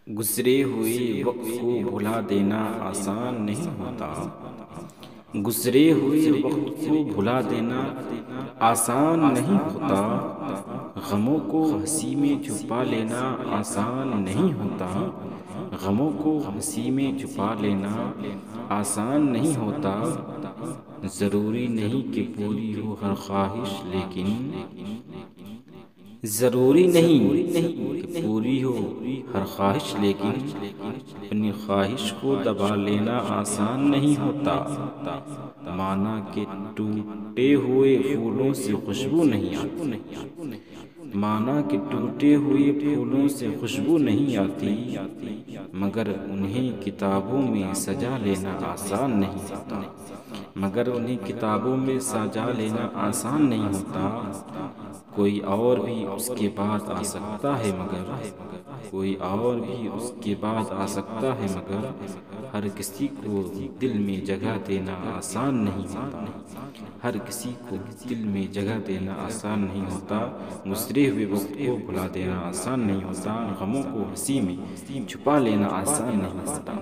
گزرے ہوئے وقت کو بھلا دینا آسان نہیں ہوتا۔ گزرے ہوئے وقت کو بھلا دینا آسان نہیں ہوتا۔ غموں کو ہنسی میں چھپا لینا آسان نہیں ہوتا۔ غموں کو ہنسی میں چھپا لینا آسان نہیں ہوتا۔ ضروری نہیں کہ پوری ہو ہر خواہش، لیکن ضروری نہیں کہ پوری ہو ہر خواہش، لیکن اپنی خواہش کو دبا لینا آسان نہیں ہوتا۔ مانا کہ ٹوٹے ہوئے پھولوں سے خوشبو نہیں آتی، مانا کہ ٹوٹے ہوئے پھولوں سے خوشبو نہیں آتی، مگر انہیں کتابوں میں سجا لینا آسان نہیں ہوتا۔ مگر انہیں کتابوں میں سجا لینا آسان نہیں ہوتا۔ کوئی اور بھی اس کے بعد آ سکتا ہے، مگر کوئی اور بھی اس کے بعد آ سکتا ہے، مگر ہر کسی کو دل میں جگہ دینا آسان نہیں ہوتا۔ ہر کسی کو دل میں جگہ دینا آسان نہیں ہوتا۔ گزرے ہوئے وقت کو بھلا دینا آسان نہیں ہوتا۔ غموں کو ہنسی میں چھپا لینا آسان نہیں ہوتا۔